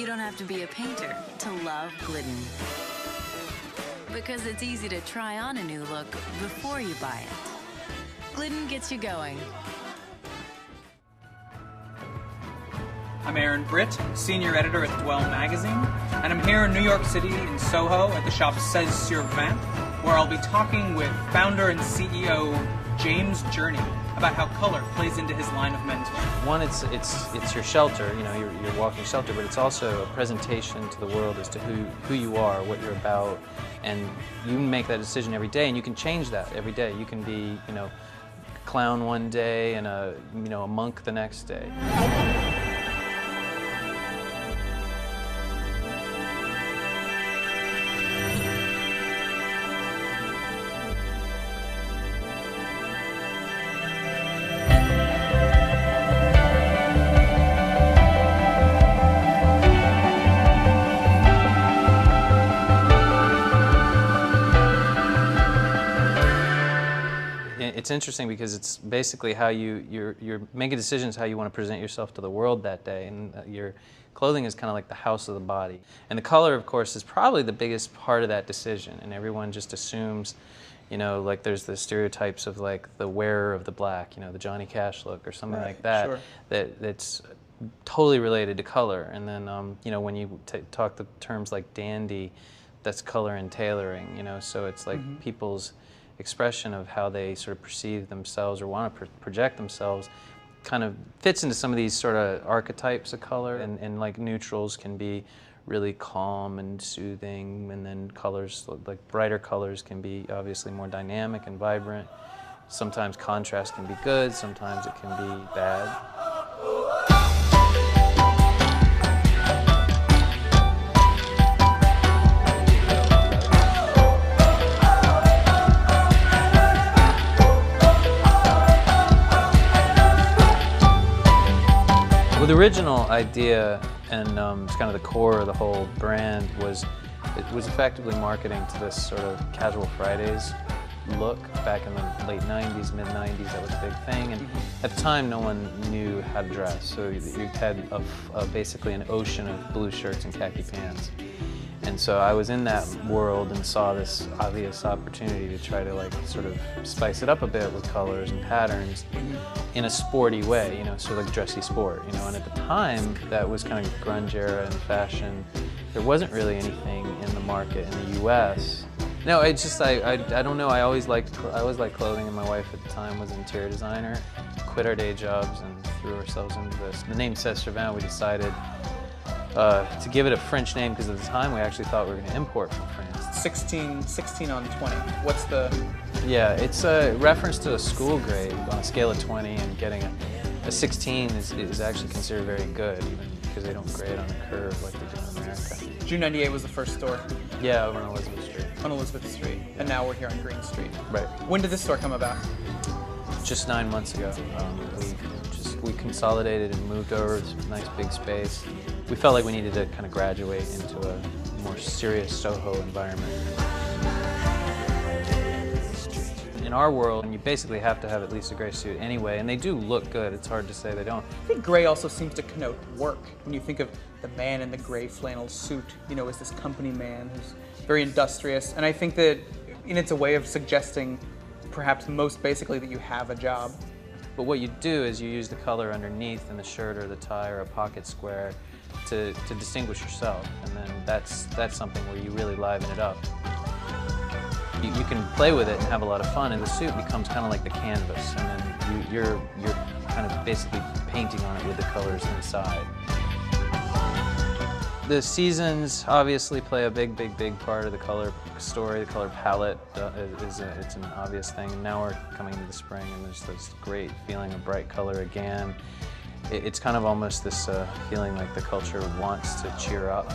You don't have to be a painter to love glidden. Because it's easy to try on a new look before you buy it. Glidden gets you going. I'm Aaron Britt, senior editor at Dwell magazine, and I'm here in New York City in Soho at the shop Sur Vingt, where I'll be talking with founder and CEO James Jurney about how color plays into his line of men's wear. One, it's your shelter, you know, your walking shelter, but it's also a presentation to the world as to who you are, what you're about, and you make that decision every day, and you can change that every day. You can be, you know, clown one day and a monk the next day. It's interesting because it's basically how you're making decisions how you want to present yourself to the world that day, and your clothing is kind of like the house of the body. And the color, of course, is probably the biggest part of that decision, and everyone just assumes, you know, like there's the stereotypes of like the wearer of the black, you know, the Johnny Cash look or something like that, sure. that's totally related to color. And then, you know, when you talk the terms like dandy, that's color and tailoring, you know, so it's like people's expression of how they sort of perceive themselves or want to project themselves kind of fits into some of these sort of archetypes of color, and like neutrals can be really calm and soothing, and then colors like brighter colors can be obviously more dynamic and vibrant. Sometimes contrast can be good, sometimes it can be bad. Well, the original idea and kind of the core of the whole brand was effectively marketing to this sort of casual Fridays look back in the late 90s, mid 90s. That was a big thing, and at the time no one knew how to dress, so you had basically an ocean of blue shirts and khaki pants. And so I was in that world and saw this obvious opportunity to try to like sort of spice it up a bit with colors and patterns in a sporty way, you know, sort of like dressy sport, you know. And at the time, that was kind of grunge era and fashion. There wasn't really anything in the market in the U.S. No, it's just I don't know. I always liked clothing, and my wife at the time was an interior designer. Quit our day jobs and threw ourselves into this. The name Sur Vingt, we decided to give it a French name because at the time we actually thought we were going to import from France. 16 on 20. What's the... Yeah, it's a reference to a school grade on a scale of 20, and getting a 16 is actually considered very good, even because they don't grade on a curve like they do in America. June '98 was the first store. Yeah, over on Elizabeth Street. On Elizabeth Street, and now we're here on Green Street. Right. When did this store come about? Just 9 months ago. We consolidated and moved over to a nice big space. We felt like we needed to kind of graduate into a more serious Soho environment. In our world, you basically have to have at least a gray suit anyway, and they do look good. It's hard to say they don't. I think gray also seems to connote work. When you think of the man in the gray flannel suit, you know, as this company man who's very industrious, and I think that it's a way of suggesting, perhaps most basically, that you have a job. But what you do is you use the color underneath in the shirt or the tie or a pocket square to distinguish yourself, and then that's something where you really liven it up. You can play with it and have a lot of fun, and the suit becomes kind of like the canvas, and then you're kind of basically painting on it with the colors inside. The seasons obviously play a big part of the color story. The color palette it's an obvious thing. And now we're coming into the spring, and there's this great feeling of bright color again. It's kind of almost this feeling like the culture wants to cheer up.